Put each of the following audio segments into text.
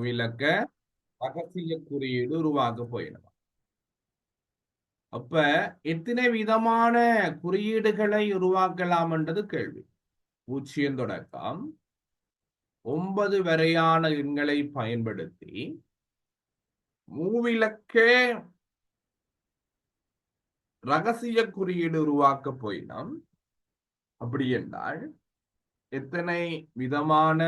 மூவிலக்க ரகசிய குறியீடு உருவாக்க போயிடும். அப்ப எத்தனை விதமான குறியீடுகளை உருவாக்கலாம்ன்றது கேள்வி. 0 தொடக்கம் 9 வரையான எண்களை பயன்படுத்தி மூவிலக்க ரகசிய குறியீடு உருவாக்க போயிடும். அப்படி என்றால் எத்தனை விதமான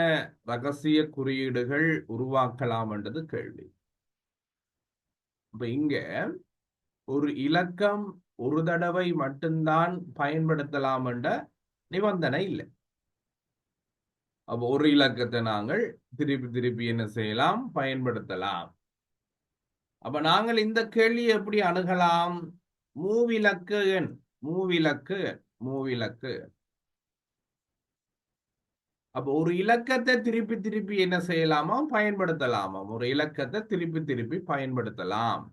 ரகசிய குறியீடுகள் உருவாக்கலாம் என்றது கேள்வி. இப்ப இங்க ஒரு இலக்கம் ஒரு தடவை மட்டும்தான் பயன்படுத்தலாம் என்ற நிபந்தனை இல்லை. அப்ப ஒரு இலக்கத்தை நாங்கள் திருப்பி திருப்பி என்ன செய்யலாம், பயன்படுத்தலாம். அப்ப நாங்கள் இந்த கேள்வியை எப்படி அணுகலாம்? மூவிலக்கு எண், மூவிலக்கு மூவிலக்கு. அப்ப ஒரு இலக்கத்தை திருப்பி திருப்பி என்ன செய்யலாமா, பயன்படுத்தலாமா? ஒரு இலக்கத்தை திருப்பி திருப்பி பயன்படுத்தலாம்.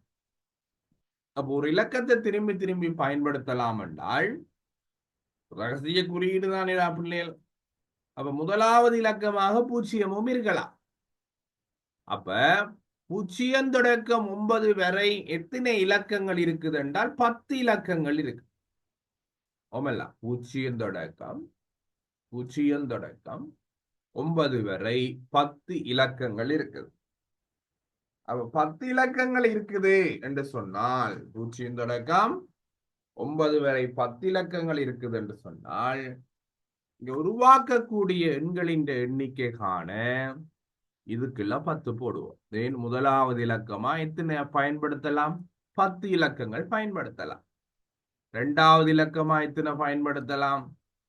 அப்ப ஒரு இலக்கத்தை திரும்பி திரும்பி பயன்படுத்தலாம் என்றால் ரகசிய குறியீடு தான் பிள்ளைகள். அப்ப முதலாவது இலக்கமாக 0 இருக்கலாம். அப்ப 0 தொடக்கம் 9 வரை எத்தனை இலக்கங்கள் இருக்குது என்றால் 10 இலக்கங்கள் இருக்கு. ஓமல்ல, 0 தொடக்கம் 9 வரை 10 இலக்கங்கள் இருக்குது. அப்ப 10 இலக்கங்கள் இருக்குது என்று சொன்னால் 0 தொடக்கம் 9 வரை 10 இலக்கங்கள் இருக்குது என்று சொன்னால் இங்க உருவாக்கக்கூடிய எண்களின் எண்ணிக்கை காண இதுக்குள்ள 10 போடுவோம். முதலாவது இலக்கமா எத்தனை பயன்படுத்தலாம்? 10 இலக்கங்கள் பயன்படுத்தலாம். இரண்டாவது இலக்கமா எத்தனை பயன்படுத்தலாம்?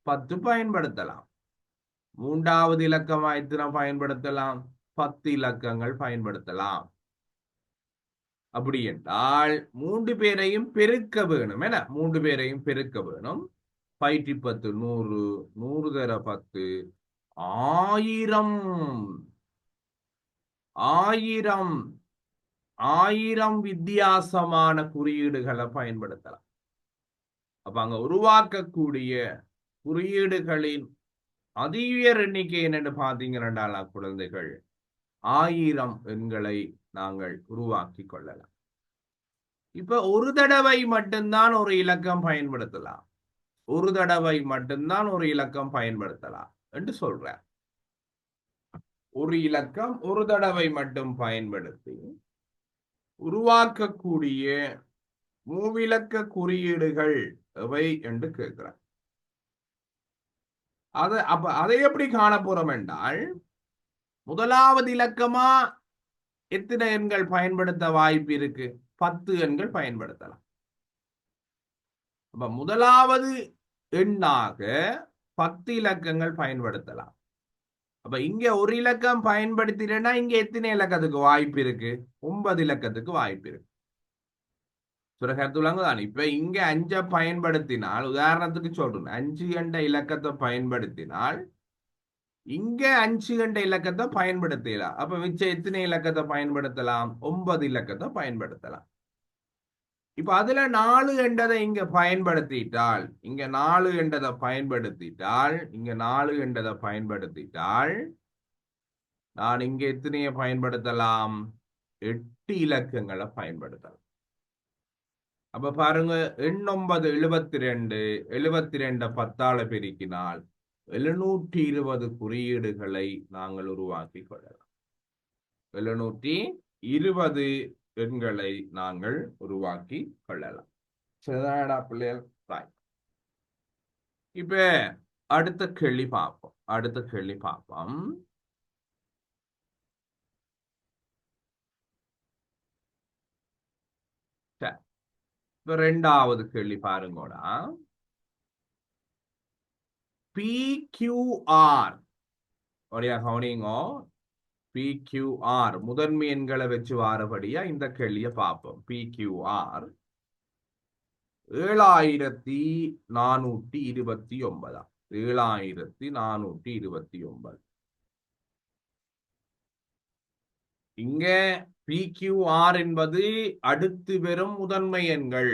10 பயன்படுத்தலாம். மூன்றாவது இலக்கமா எத்தனை பயன்படுத்தலாம்? 10 இலக்கங்கள் பயன்படுத்தலாம். அப்படி என்றால் 3 பேரையும் பெருக்க வேணும். என 3 பேரையும் பெருக்க வேணும். 5 10 100, 100 தர 10 1000, 1000 வித்தியாசமான குறியீடுகளை பயன்படுத்தலாம். அப்ப அங்க உருவாக்கக்கூடிய குறியீடுகளின் அதிக எண்ணிக்கை என்னன்னு பாத்தீங்கன்னா குழந்தைகள் 1000 எண்களை நாங்கள் உருவாக்கி கொள்ளலாம். இப்ப ஒரு தடவை மட்டும்தான் ஒரு இலக்கம் பயன்படுத்தலாம். ஒரு தடவை மட்டும்தான் ஒரு இலக்கம் பயன்படுத்தலாம் என்று சொல்ற. ஒரு இலக்கம் ஒரு தடவை மட்டும் பயன்படுத்தி உருவாக்கக்கூடிய மூவிலக்க குறியீடுகள் எவை என்று கேட்கிறார். அதை எப்படி காண போறோம் என்றால் முதலாவது இலக்கமா எத்தனை எண்கள் பயன்படுத்த வாய்ப்பு இருக்கு? 10 எண்கள் பயன்படுத்தலாம். அப்ப முதலாவது எண்ணாக 10 இலக்கங்கள் பயன்படுத்தலாம். அப்ப இங்க ஒரு இலக்கம் பயன்படுத்தினா இங்க எத்தனை இலக்கத்துக்கு வாய்ப்பு இருக்கு? 9 இலக்கத்துக்கு வாய்ப்பு இருக்கு. சுரகத்துலங்கதான். இப்ப இங்க 5 பயன்படுத்தினால், உதாரணத்துக்கு சொல்றேன், 5 என்ற இலக்கத்தை பயன்படுத்தினால் இங்க 5 என்ற இலக்கத்தை பயன்படுத்தலாம். அப்ப மிச்சம் எத்தனை இலக்கத்தை பயன்படுத்தலாம்? 9 இலக்கத்தை பயன்படுத்தலாம். இப்ப அதுல 4 என்றதை இங்க பயன்படுத்திட்டால், இங்க 4 என்றதை பயன்படுத்திட்டால், இங்க 4 என்றதை பயன்படுத்திட்டால் நான் இங்க எத்தனையை பயன்படுத்தலாம்? 8 இலக்கங்களை பயன்படுத்தலாம். அப்ப பாருங்க, 8 9 72 10ஆல பெருக்கினால் 720 குறியீடுகளை நாங்கள் உருவாக்கி கொள்ளலாம். 720 எண்களை நாங்கள் உருவாக்கி கொள்ளலாம். சரிதானடா பிள்ளைகள்? இப்ப அடுத்த கேள்வி பார்ப்போம். இப்ப ரெண்டாவது கேள்வி பாருங்கோடா. PQR கவனிங்கோ. PQR முதன்மை எண்களை வச்சு வாரபடியா இந்த கேள்வியை பார்ப்போம். PQR 7429. 7429. இங்க PQR என்பது அடுத்து வரும் முதன்மை எண்கள்.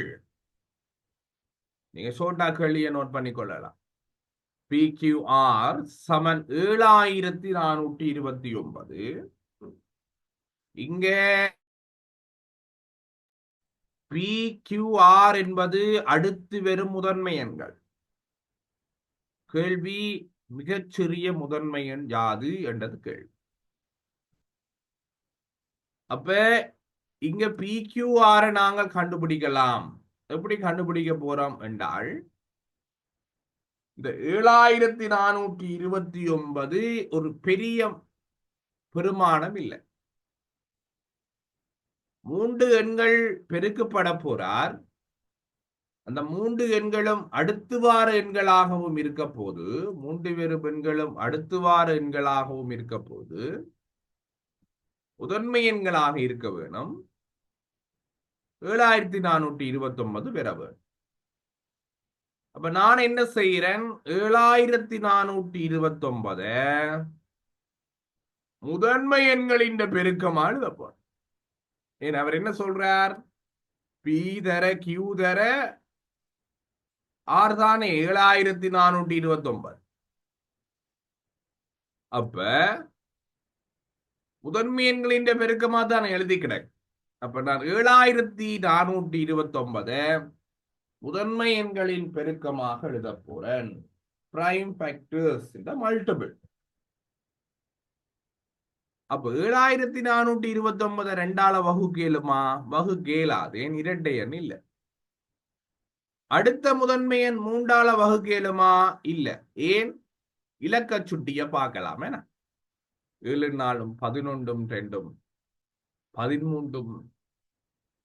நீங்க சோட்டா கேள்வியை நோட் பண்ணிக்கொள்ளலாம். PQR சமன் 7429. இங்க PQR என்பது அடுத்து வரும் முதன்மை எண்கள். கேள்வி மிகச்சிறிய முதன்மை எண் யாது என்றது கேள்வி. அப்ப இங்க PQR நாங்கள் கண்டுபிடிக்கலாம். எப்படி கண்டுபிடிக்க போறோம் என்றால், இந்த 7429 ஒரு பெரிய பெருமானம் இல்லை. 3 எண்கள் பெருக்கப்பட போறார். அந்த 3 எண்களும் அடுத்து வார எண்களாகவும் இருக்க போது, 3 வேறு எண்களும் அடுத்து வார எண்களாகவும் இருக்க போது, முதன்மை எண்களாக இருக்க வேணும். 7429 பெற வேணும். அப்ப நான் என்ன செய்கிறேன்? 7429 முதன்மை எண்களின் பெருக்கமா எழுதப்போம். ஏன் அவர் என்ன சொல்றார்? பி தர கியூ தர ஆர் தானே 7429. அப்ப முதன்மை எண்களின் பெருக்கமா தான் எழுதி கிடக்கு. அப்ப நான் 7429 முதன்மை எண்களின் பெருக்கமாக எழுத போறேன். பிரைம் ஃபேக்டர்ஸ் இந்த மல்டிபிள். அப்ப 7429 ரெண்டால வகுக்கேலுமா? வகுக்கேலாது. ஏன் இரட்டை எண் இல்ல. அடுத்த முதன்மை எண் 3ஆல வகுக்கேலுமா? இல்ல. ஏன்? இலக்க சுட்டிய பார்க்கலாம். 7 4 11 2 13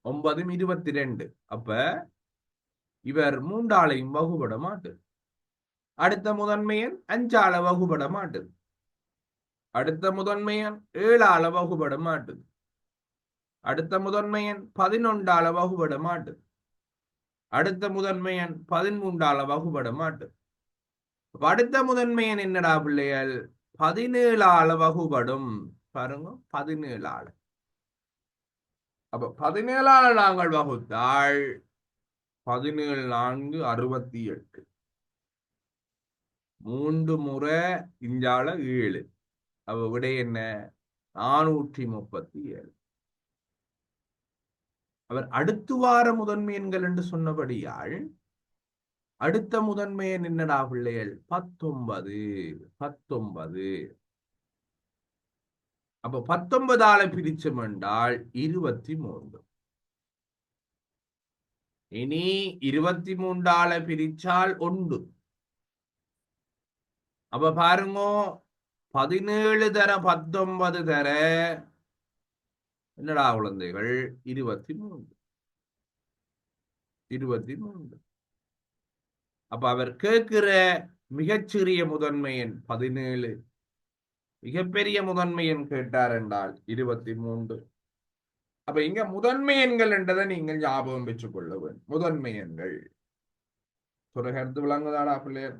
9 22. அப்ப இவர் 3ஆலையும் வகுபட மாட்டு. அடுத்த முதன்மை எண் 5ஆல வகுபட மாட்டுது. அடுத்த முதன்மை எண் 7ஆல வகுபட மாட்டுது. அடுத்த முதன்மை எண் 11ஆல வகுபட மாட்டுது. அடுத்த முதன்மை எண் 13ஆல வகுபட மாட்டுது. அடுத்த முதன்மை எண் என்னடா பிள்ளைகள்? 17ஆல வகுபடும். பாருங்க, 17ஆல. அப்ப 17ஆல நாங்கள் வகுத்தால் 17 4 68. 3 முறை இஞ்சால 7. அவ விடை என்ன? 437. அவர் அடுத்து வார முதன்மை எண்கள் என்று சொன்னபடியால் அடுத்த முதன்மை எண் என்னடா பிள்ளைகள்? 19. 19. அப்ப 19ஆல பிரிச்சம் என்றால் 23. இனி 23ஆல பிரிச்சால் 1. அப்ப பாருங்க, 17 தர 19 தர என்னடா குழந்தைகள்? 23. 23. அப்ப அவர் கேட்கிற மிகச்சிறிய முதன்மை எண் 17, மிகப்பெரிய முதன்மை எண் கேட்டார் என்றால் 23. அப்ப இங்க முதன்மை எண்கள் என்றதை நீங்கள் ஞாபகம் வச்சுக் கொள்ள வேண்டும். முதன்மை எண்கள் கருத்து விளங்குதாடா பிள்ளையர்?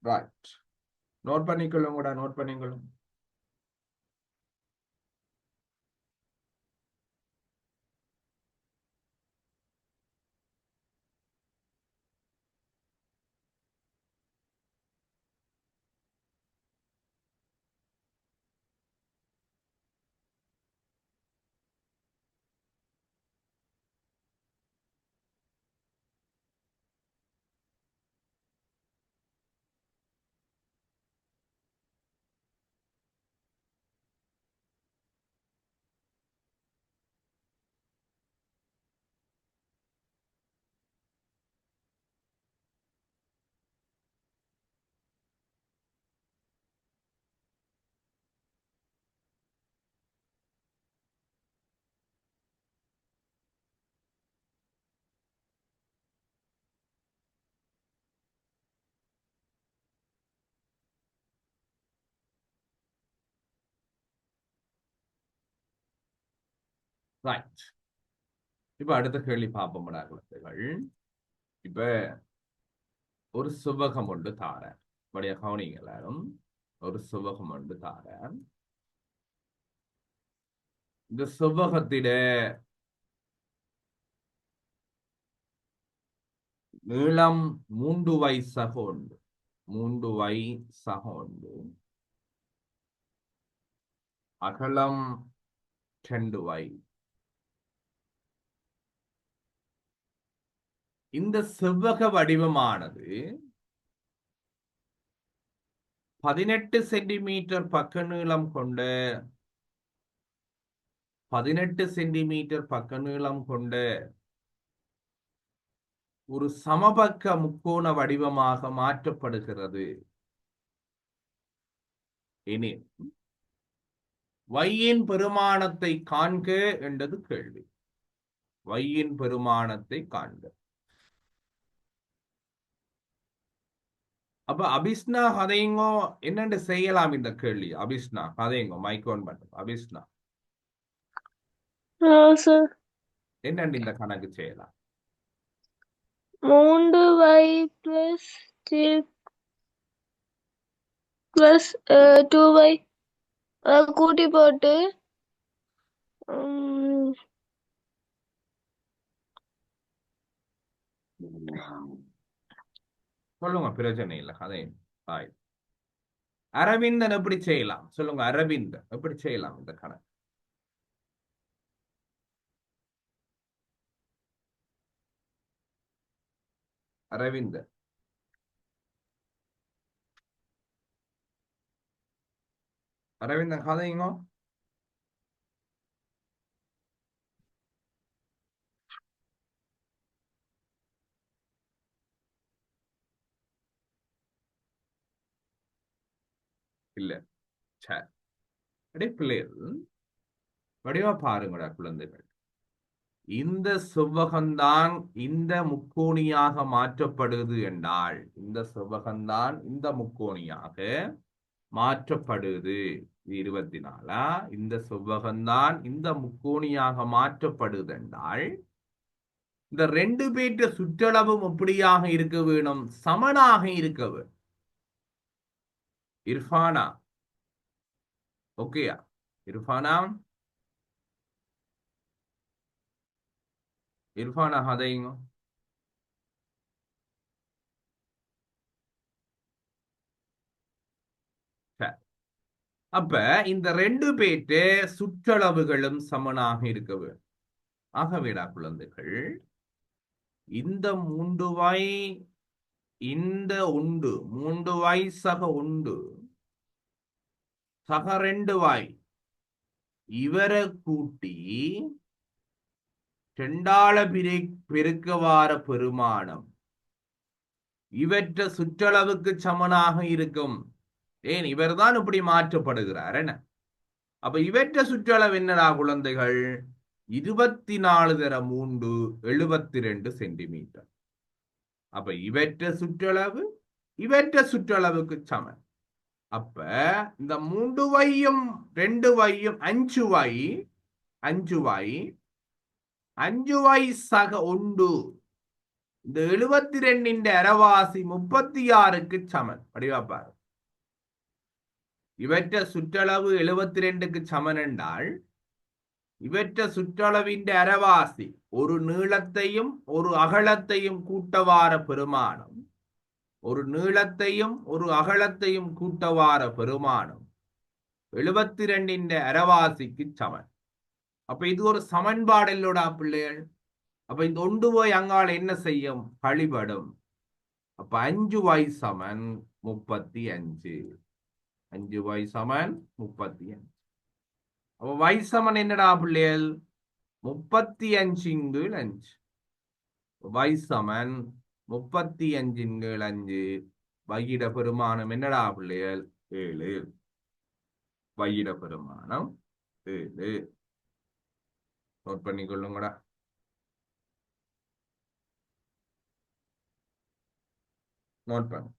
ரைட், நோட் பண்ணிக்கொள்ளும் கூட, நோட் பண்ணிக்கொள்ளும். ரைட், இப்ப அடுத்த கேள்வி பார்ப்போம்டா குழந்தைகள். இப்ப ஒரு சுவகம் ஒன்று தார வடைய கவனிங்க எல்லாரும். ஒரு சுவகம் ஒன்று தார, இந்த சுவகத்திட நீளம் 3y சக உண்டு. 3y சக உண்டு. அகலம் 2y. இந்த செவ்வக வடிவமானது 18 சென்டிமீட்டர் பக்க நீளம் கொண்ட 18 சென்டிமீட்டர் பக்க நீளம் கொண்ட ஒரு சமபக்க முக்கோண வடிவமாக மாற்றப்படுகிறது எனில் y-யின் பெருமானத்தை காண்க என்றது கேள்வி. y-யின் பெருமானத்தை காண்க. அப்ப அபிஸ்னா கதைங்கோ என்னென்று செய்யலாம் இந்த கேள்வி? அபிஸ்னா கதைங்கோ மைக்கோன் பண்ணும். அபிஸ்னா என்னென்று இந்த கணக்கு செய்யலாம்? 3y plus 2y கூட்டி போட்டு சொல்லுங்க, பிரச்சனை இல்லை. கதை அரவிந்தன் எப்படி செய்யலாம் சொல்லுங்க. அரவிந்தன் எப்படி செய்யலாம் இந்த கணக்கு? அரவிந்தன் அரவிந்தன் கதைங்கோ. இல்ல, சரி பிள்ளைகள் வடிவா பாருங்கடா குழந்தைகள். இந்த செவ்வகம்தான் இந்த முக்கோணியாக மாற்றப்படுது என்றால், இந்த செவ்வகம்தான் இந்த முக்கோணியாக மாற்றப்படுது. 24 இந்த செவ்வகம்தான் இந்த முக்கோணியாக மாற்றப்படுது என்றால், இந்த ரெண்டு பேற்ற சுற்றளவும் எப்படியாக இருக்க வேணும்? சமனாக இருக்க வேணும். இர்ஃபானா ஓகேயா? இர்ஃபானா இர்ஃபானா ஹதைங்க. அப்ப இந்த ரெண்டு பேற்ற சுற்றளவுகளும் சமனாக இருக்க வேண்டும். ஆகவேடா குழந்தைகள், இந்த 3y இந்த உண்டு 3y சக உண்டு சக 2y இவரை கூட்டி 2ஆல பெருக்கவார பெருமானம் இவற்ற சுற்றளவுக்கு சமனாக இருக்கும். ஏன் இவர்தான் இப்படி மாற்றப்படுகிறார் என்ன? அப்ப இவற்ற சுற்றளவு என்னடா குழந்தைகள்? 24 தர 3 72 சென்டிமீட்டர். அப்ப இவற்ற சுற்றளவு இவற்ற சுற்றளவுக்கு சமன். அப்ப இந்த 3yயும் 2yயும் 5y 5y சக உண்டு இந்த 72 அரைவாசி 36க்கு சமன். வடிவாப்பாரு, இவற்ற சுற்றளவு 72க்கு சமன் என்றால் இவற்ற சுற்றளவின் அரைவாசி ஒரு நீளத்தையும் ஒரு அகலத்தையும் கூட்டவார பெருமானம், ஒரு நீளத்தையும் ஒரு அகலத்தையும் கூட்டவார பெருமானம் 72 அரைவாசிக்கு சமன். அப்ப இது ஒரு சமன்பாடு இல்லோடா பிள்ளைகள். அப்ப இந்த ஒன்று போய் அங்கால என்ன செய்யும்? கழிபடும். அப்ப 5y சமன் 35. 5y சமன் 35. அப்ப y சமன் என்னடா பிள்ளைகள்? 35/5. y சமன் 35/5. வையிட பெருமானம் என்னடா பிள்ளைகள்? 7. வையிட பெருமானம் 7. நோட் பண்ணிக்கொள்ளுங்கடா. நோட் பண்ணு.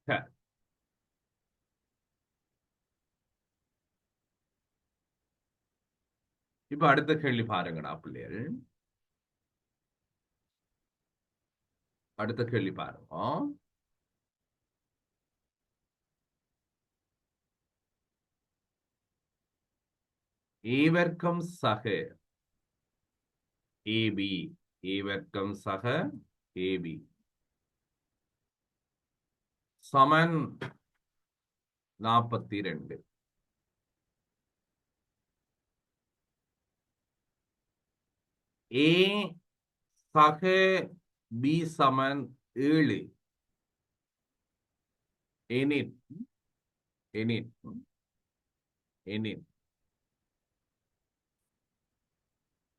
சரி. இப்ப அடுத்த கேள்வி பாருங்கடா பிள்ளைகள். அடுத்த கேள்வி பாருங்க. ஏ வர்க்கம் சக ஏபி, ஏ வர்க்கம் சக ஏபி சமன் 42. ஏ சக பி சமன் 7 எனில் எனில் எனில்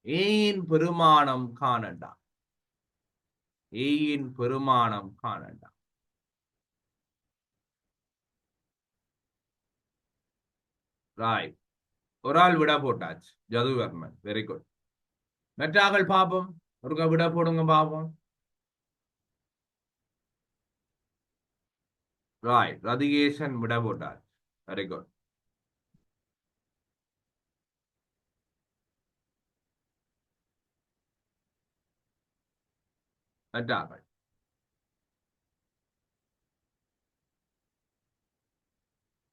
ஏயின் பெருமானம் காணண்டா. ஏயின் பெருமானம் காணண்டா. ராய், ஒரு ஆள் விட போட்டாச்சு, ஜதுவர்மன். Very good. மெட்டாக்கள் பாப்போம், ஒரு விட போடுங்க பாப்போம். ராய், ரதிகேசன் விட போட்டாச்சு. Very good. மெட்டாக்கள்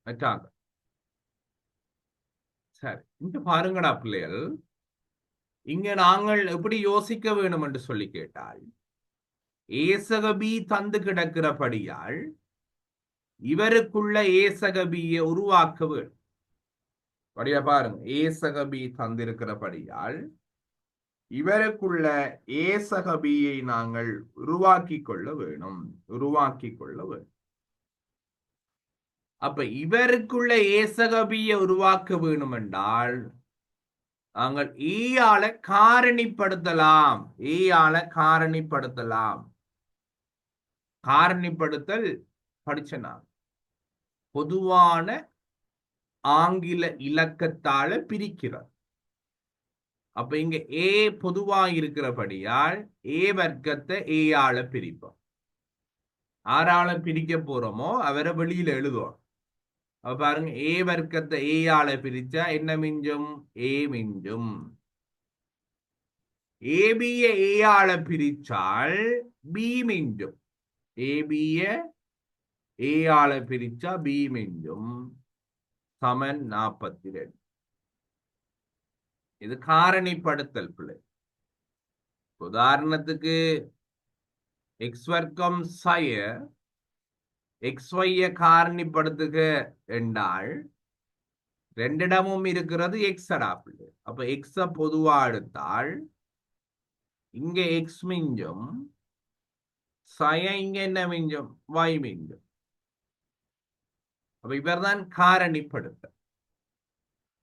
மெட்டாக்கள். சரி, இங்க பாருங்கடா பிள்ளைகள். இங்க நாங்கள் எப்படி யோசிக்க வேணும் என்று சொல்லி கேட்டால், ஏசகபி தந்து கிடக்கிறபடியால் இவருக்குள்ள ஏசகபியை உருவாக்க வேண்டும். படியா பாருங்க, ஏசகபி தந்திருக்கிறபடியால் இவருக்குள்ள ஏசகபியை நாங்கள் உருவாக்கி கொள்ள வேணும். உருவாக்கி கொள்ள வேணும். அப்ப இவருக்குள்ள ஏசகபியை உருவாக்க வேணும் என்றால் நாங்கள் ஈயால காரணிப்படுத்தலாம். ஈயால காரணிப்படுத்தலாம். காரணிப்படுத்தல் படிச்சனா பொதுவான ஆங்கில இலக்கத்தால பிரிக்கிறார். அப்ப இங்க ஏ பொதுவா இருக்கிறபடியால் ஏ வர்க்கத்தை ஏயால பிரிப்போம். ஆறால பிரிக்க போறோமோ அவரை வெளியில எழுதுவோம். அப்ப பாருங்க, ஏ வர்க்கத்தை ஏயால பிரிச்சா என்ன மிஞ்சும்? ஏ மிஞ்சும். ஏபிய ஏயால பிரிச்சால் பி மிஞ்சும். ஏபிய ஏயால பிரிச்சா பி மிஞ்சும். சமன் 42. இது காரணிப்படுத்தல் பிள்ளை. உதாரணத்துக்கு எக்ஸ் வர்க்கம் சய எக்ஸ்ஒய்ய காரணிப்படுத்துக என்றால் ரெண்டிடமும் இருக்கிறது எக்ஸ் அடா பிள்ளை. அப்ப எக்ஸ பொதுவா எடுத்தால் இங்க எக்ஸ் மிஞ்சும், சய இங்க என்ன மிஞ்சும்? y மிஞ்சும். அப்ப இவர்தான் காரணிப்படுத்த.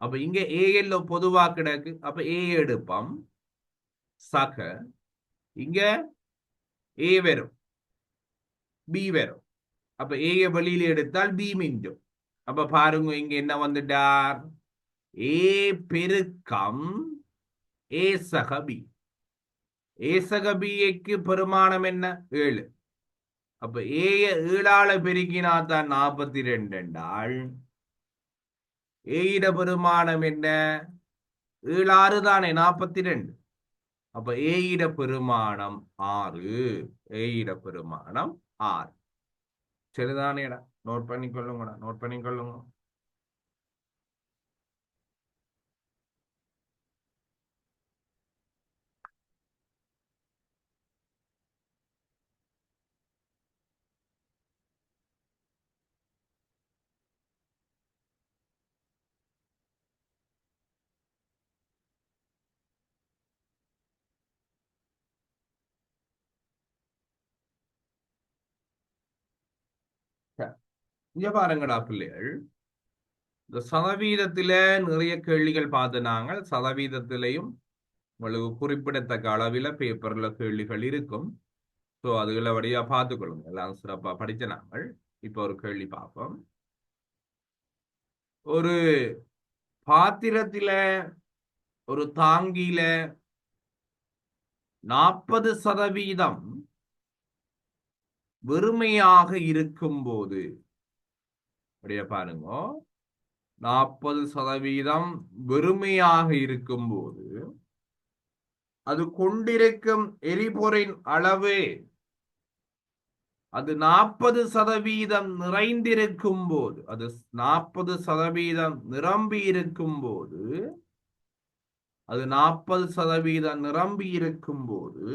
அப்ப இங்க ஏஎல்ல பொதுவா கிடக்கு. அப்ப ஏ எடுப்போம். சக இங்க ஏ வரும், பி வரும். அப்ப ஏய வெளியில எடுத்தால் பி மிஞ்சும். அப்ப பாருங்க, இங்க என்ன வந்துட்டார்? ஏ பெருக்கம் ஏ சக பி. ஏ சக பிக்கு பெருமானம் என்ன? 7. அப்ப ஏய 7ஆல பெருக்கினா தான் 42 என்றால் ஏயிட பெருமானம் என்ன? 7 6 தானே 42. அப்ப ஏயிட பெருமானம் 6. ஏயிட பெருமானம் 6. சரிதானேடா? நோட் பண்ணிக்கொள்ளுங்கடா, நோட் பண்ணிக்கொள்ளுங்க. இங்க பாருங்கடா பிள்ளைகள், இந்த சதவீதத்தில நிறைய கேள்விகள் பார்த்து நாங்கள் சதவீதத்திலையும் உங்களுக்கு குறிப்பிடத்தக்க அளவில் பேப்பர்ல கேள்விகள் இருக்கும். ஸோ அதுகளை வழியா பார்த்துக்கொள்ளுங்க. எல்லாம் சிறப்பா படிச்ச நாங்கள். இப்போ ஒரு கேள்வி பார்ப்போம். ஒரு பாத்திரத்தில ஒரு தாங்கியில 40% வெறுமையாக இருக்கும்போது அப்படியே பாருங்க, 40% வெறுமையாக இருக்கும்போது அது கொண்டிருக்கும் எரிபொருளின் அளவு அது 40% நிறைந்திருக்கும் போது, அது 40% நிரம்பி இருக்கும் போது, அது 40% நிரம்பி இருக்கும் போது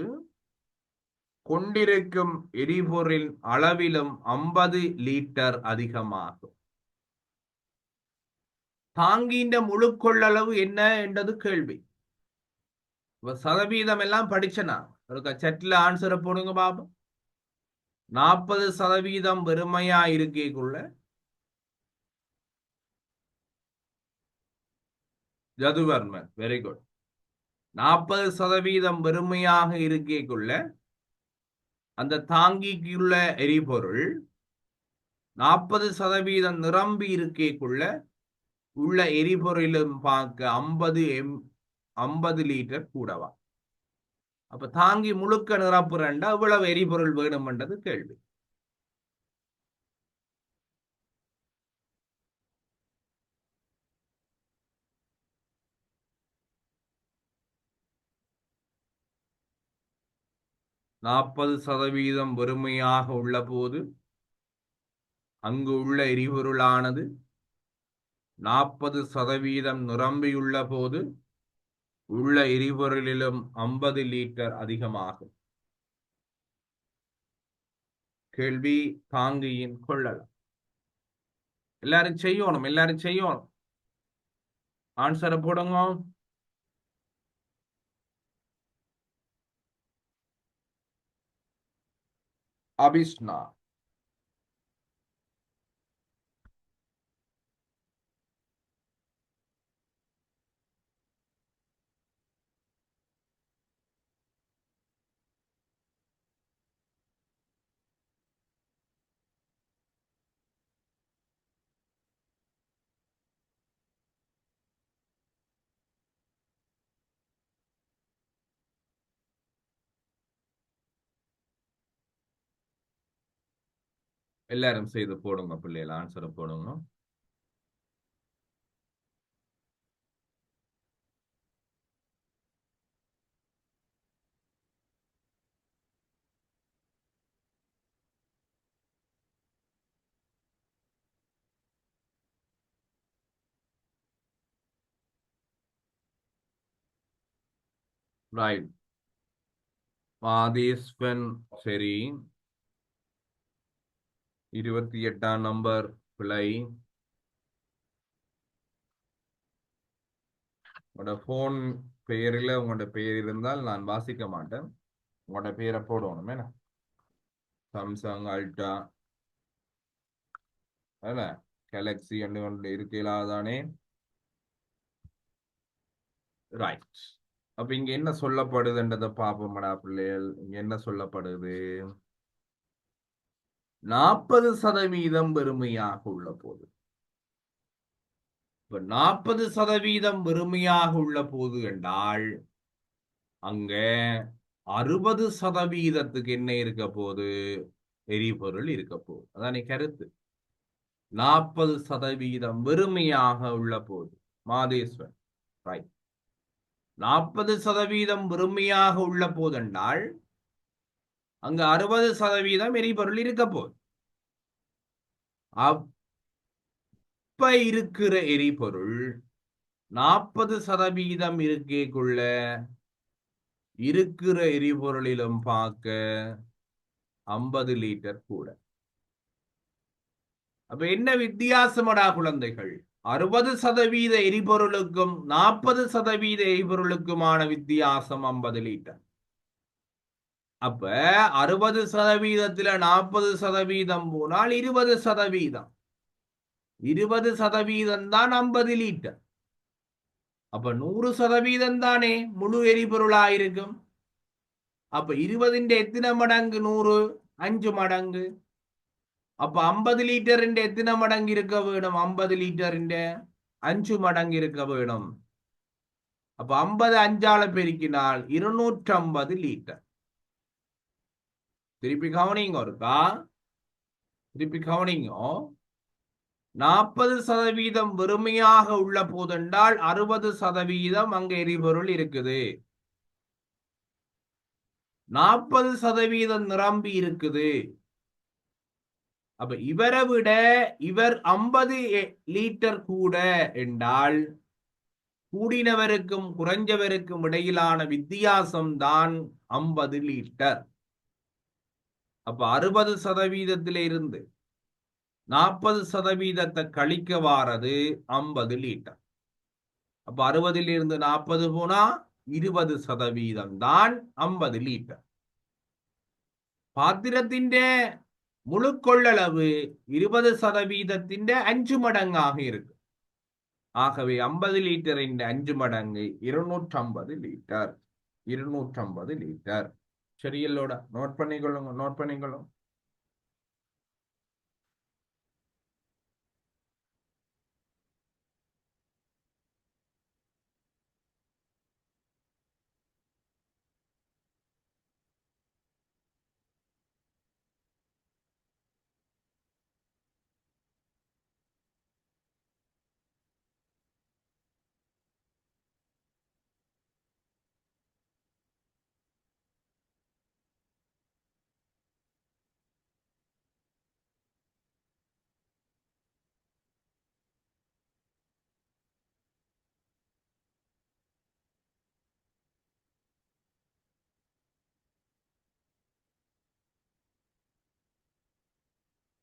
கொண்டிருக்கும் எரிபொருளின் அளவிலும் 50 லிட்டர் அதிகமாகும். தாங்கின்ற முழு கொள்ளளவு என்ன என்றது கேள்வி. சதவீதம் எல்லாம் படிச்சனா சட்டில் ஆன்சரை போடுங்க பாபா. 40% வெறுமையா இருக்கேக்குள்ள ஜதுவர்மன், very good. 40% வெறுமையாக இருக்கேக்குள்ள அந்த தாங்கிக்குள்ள எரிபொருள் 40% நிரம்பி இருக்கேக்குள்ள உள்ள எரிபொருளும் பார்க்க 50 லிட்டர் கூடவா. அப்ப தாங்கி முழுக்க நிரப்புறண்டா இவ்வளவு எரிபொருள் வேணும்ன்றது கேள்வி. %40 வெறுமையாக உள்ள போது அங்கு உள்ள எரிபொருளானது 40% நிரம்பியுள்ள போது உள்ள எரிபொருளிலும் 50 லிட்டர் அதிகமாகும். கேள்வி தாங்கியின் கொள்ளளவு. எல்லாரும் செய்யணும். ஆன்சரை போடுங்க. அபிஷ்னா, எல்லாரும் செய்து போடுங்க பிள்ளைகள், ஆன்சரை போடுங்க. ரைட். மாதேஸ்வன் சரி. 28ஆம் நம்பர் பிழை. உங்களோட போன் பெயரில் உங்களோட பெயர் இருந்தால் நான் வாசிக்க மாட்டேன். உங்களோட பெயரை போடணும். என்ன சாம்சங் அல்ட்ரா கேலக்சி என்று இருக்கலாதானே. ரைட். அப்ப இங்க என்ன சொல்லப்படுதுன்றதை பார்ப்போம்டா பிள்ளைகள். இங்க என்ன சொல்லப்படுது? 40% வெறுமையாக உள்ள போது. இப்ப 40% வெறுமையாக உள்ள போது என்றால் அங்க 60%க்கு என்ன இருக்க போது? எரிபொருள் இருக்க போகுது. அதானே கருத்து. 40% வெறுமையாக உள்ள போது. மாதேஸ்வரன், ரைட். 40% வெறுமையாக உள்ள போதென்றால் அங்க 60% எரிபொருள் இருக்க போகுது. அப்ப இருக்கிற எரிபொருள் 40% இருக்கேக்குள்ள இருக்கிற எரிபொருளிலும் பார்க்க 50 லிட்டர் கூட. அப்ப என்ன வித்தியாசமடா குழந்தைகள்? 60% எரிபொருளுக்கும் 40% எரிபொருளுக்குமான வித்தியாசம் 50 லிட்டர். அப்ப 60%த்துல 40% போனால் 20%. 20% தான் 50 லிட்டர். அப்ப 100% தானே முழு எரிபொருளாயிருக்கும். அப்ப 20 எத்தனை மடங்கு 100? 5 மடங்கு. அப்ப 50 லிட்டர் எத்தனை மடங்கு இருக்க வேணும்? 50 லிட்டர் 5 மடங்கு இருக்க வேணும். அப்ப 50 5ஆல பெருக்கினால் 250 லிட்டர். திருப்பி கவனிங்க இருக்கா, திருப்பி கவனிங்க. 40% வெறுமையாக உள்ள போதென்றால் 60% அங்க எரிபொருள் இருக்குது. 40% நிரம்பி இருக்குது. அப்ப இவரை விட இவர் 50 லிட்டர் கூட என்றால் கூடினவருக்கும் குறைஞ்சவருக்கும் இடையிலான வித்தியாசம் தான் 50 லிட்டர். அப்ப 60% இருந்து 40% கழிக்க வாரது 50 லிட்டர். அப்ப 60 இருந்து 40 போனா 20% தான் 50 லிட்டர். பாத்திரத்தின் முழு கொள்ளளவு 20% 5 மடங்காக இருக்கு. ஆகவே 50 லிட்டரின் 5 மடங்கு 250 லிட்டர். 250 லிட்டர். சரியல்லோட நோட் பண்ணிக்கொள்ளுங்க, நோட் பண்ணிக்கொள்ளுங்க.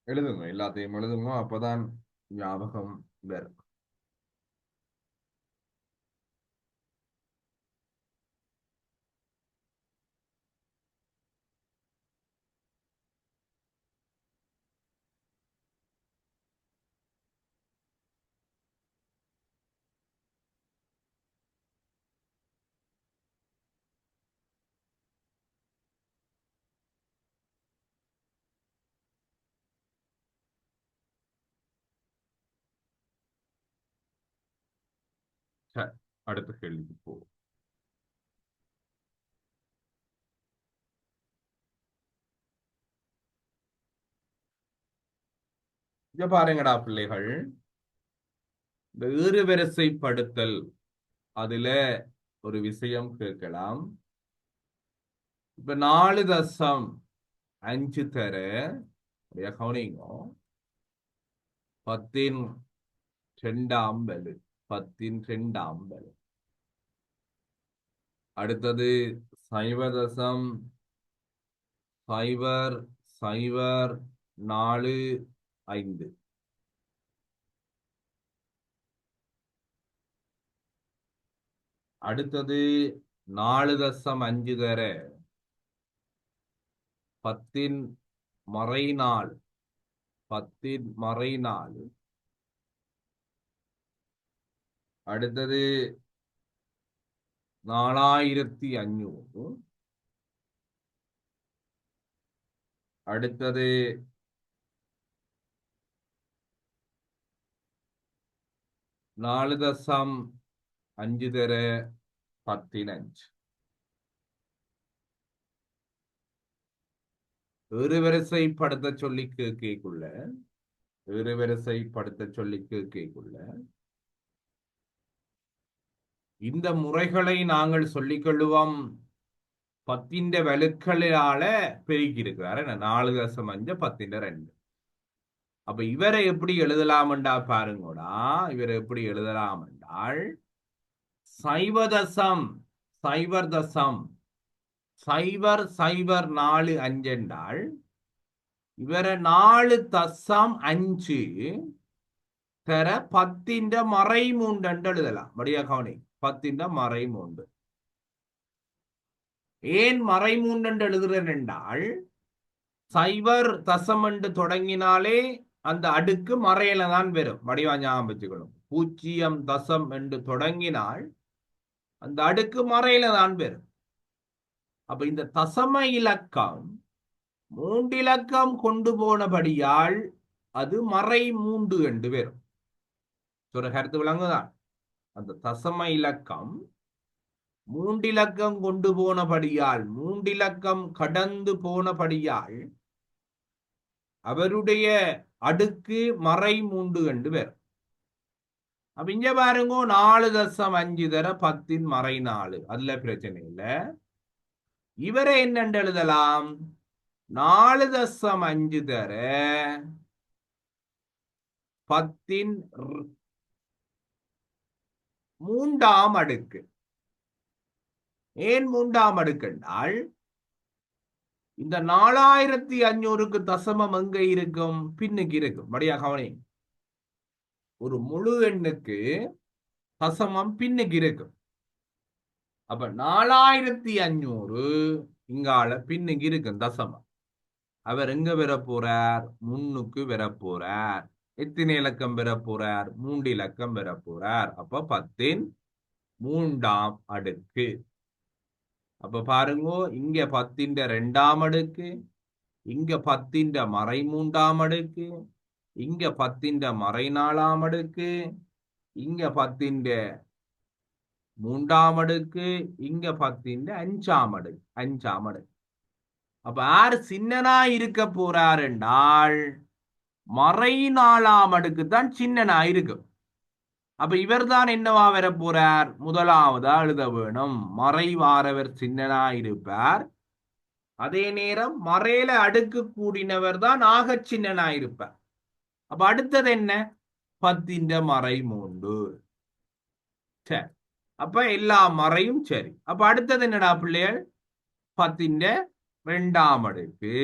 எழுதுங்க, எல்லாத்தையும் எழுதுங்க, அப்பதான் ஞாபகம் வரும். சரி, அடுத்த கேள்விக்கு போ. இங்க பாருங்கடா பிள்ளைகள், இந்த ஈறுவரிசைப்படுத்தல் அதுல ஒரு விஷயம் கேட்கலாம். இப்ப 4.5 தர கவனிங்க, 10 வலு, 10 வலு. அடுத்தது 0.0045. அடுத்தது 4.5 தர 10⁻⁴. 10⁻⁴. அடுத்தது 4500. அடுத்தது 4.5 தர 15. ஈறுவரிசைப்படுத்த சொல்லி கேட்கக்குள்ள இந்த முறைகளை நாங்கள் சொல்லிக் கொள்ளுவோம். 10 வலுக்களால பெருக்கி இருக்கிறார். 4.5 10 அப்ப இவரை எப்படி எழுதலாம் என்றா பாருங்கடா, இவரை எப்படி எழுதலாம் என்றால் 0.0045 என்றால் இவரை 4.5 தர 10⁻³ என்று எழுதலாம். வடியா கவனி, 10⁻³. ஏன் ⁻³ என்று எழுதுறேன் என்றால் 0 என்று தொடங்கினாலே அந்த அடுக்கு மறையில தான் வரும். வடிவா ஞாபகம் வச்சுக்கணும். 0 என்று தொடங்கினால் அந்த அடுக்கு மறையில தான் வரும். அப்ப இந்த தசம இலக்கம் 3 இலக்கம் கொண்டு போனபடியால் அது ⁻³ என்று வரும். சொல்ற கருத்து விளங்குதான். அந்த தசம இலக்கம் மூண்டிலக்கம் கொண்டு போனபடியால், மூண்டிலக்கம் கடந்து போனபடியால் அவருடைய அடுக்கு மறை மூண்டு என்று பேர். அப்ப இங்க பாருங்க 4.5 தர 10 மறை 4, அதுல பிரச்சனை இல்ல. இவரை என்னென்று எழுதலாம்? 4.5 தர 10 மூன்றாம் அடுக்கு. ஏன் மூன்றாம் அடுக்கு என்றால் இந்த 4500க்கு தசமம் எங்க இருக்கும்? பின்னுக்கு இருக்கும். மடியா கவனி, ஒரு முழு எண்ணுக்கு தசமம் பின்னுக்கு இருக்கும். அப்ப 4500 இங்கால பின்னுக்கு இருக்கும் தசமம். அவர் எங்க பெற போறார்? முன்னுக்கு பெற போறார். எத்தனை இலக்கம் பெற போறார்? 3 இலக்கம் பெற போறார். அப்ப 10 மூன்றாம் அடுக்கு. அப்ப பாருங்க, இங்க 10 2ஆம் அடுக்கு, இங்க 10 மறை 3ஆம் அடுக்கு, இங்க 10 மறை 4ஆம் அடுக்கு, இங்க 10 3ஆம் அடுக்கு, இங்க 10 5ஆம் அடுக்கு, 5ஆம் அடுக்கு. அப்ப யார் சின்னனா இருக்க போறார் என்றால் மறை 4ஆம் அடுக்கு தான் சின்னனா இருக்கும். அப்ப இவர் தான் என்னவா வர போறார்? முதலாவதா எழுத வேணும். மறை வாரவர் சின்னனா இருப்பார். அதே நேரம் மறையில அடுக்கு கூடினவர் தான் ஆக சின்னனா இருப்பார். அப்ப அடுத்தது என்ன? 10 மறை 3. சரி, அப்ப எல்லா மறையும் சரி. அப்ப அடுத்தது என்னடா பிள்ளைகள்? 10 2ஆம் அடுக்கு,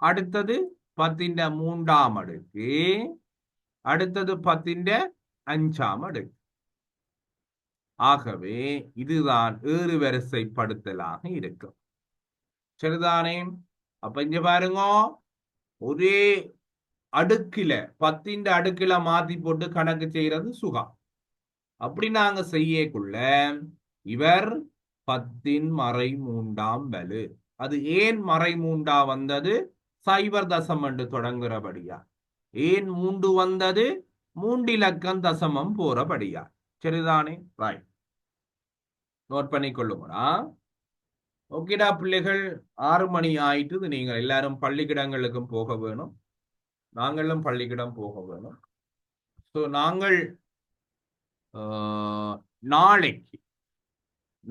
அடுத்தது 10 3ஆம் அடுக்கு, அடுத்தது 10 5ஆம் அடுக்கு. ஆகவே இதுதான் ஏறு வரிசைப்படுத்தலாக இருக்கும். சரிதானே? அப்ப இங்க பாருங்க, ஒரே அடுக்கில 10 அடுக்கில மாத்தி போட்டு கணக்கு செய்யறது சுகம். அப்படி நாங்க செய்யக்குள்ள இவர் 10 மறை 3ஆம் வலு. அது ஏன் மறை 3ஆ வந்தது? சைபர் தசம் என்று தொடங்குறபடியா. ஏன் 3 வந்தது? 3 இலக்கம் தசமம் போறபடியா. சரிதானே? Right, note பண்ணிக்கொள்ளுங்களா? ஓகேடா பிள்ளைகள், 6 மணி ஆயிட்டு. நீங்கள் எல்லாரும் பள்ளிக்கிடங்களுக்கும் போக வேணும், நாங்களும் பள்ளிக்கிடம் போக வேணும். ஸோ நாங்கள்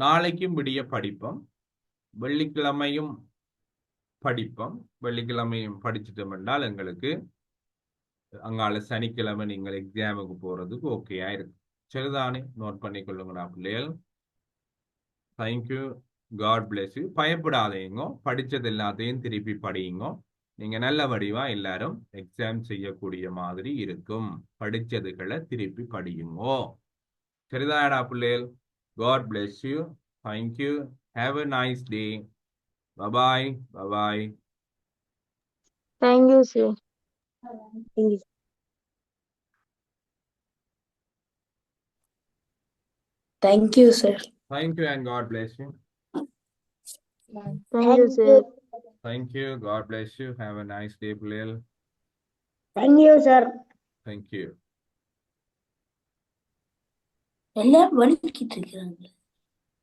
நாளைக்கும் விடிய படிப்போம், வெள்ளிக்கிழமையும் படிப்போம். வெள்ளிக்கிழமையும் படிச்சுட்டோம் என்றால் எங்களுக்கு அங்கால சனிக்கிழமை நீங்கள் எக்ஸாமுக்கு போறதுக்கு ஓகேயா இருக்கு. சரிதானே? நோட் பண்ணிக்கொள்ளுங்கடா பிள்ளைகள். Thank you, God bless you. பயப்படாதீங்க, படிச்சது எல்லாத்தையும் திருப்பி படியுங்க. நீங்க நல்ல வடிவா எல்லாரும் எக்ஸாம் செய்யக்கூடிய மாதிரி இருக்கும். படிச்சதுகளை திருப்பி படியுங்க. சரிதாடா பிள்ளைகள்? God bless you. Thank you. Have a nice day. Bye bye. Thank you, sir. Thank you. Thank you, sir. Thank you and God bless you. Thank you, sir. Thank you. God bless you. Have a nice day, பிள்ளைகள். Thank you, sir. Thank you. எல்லாம் வலிக்கிட்டு இருக்கிறாங்க.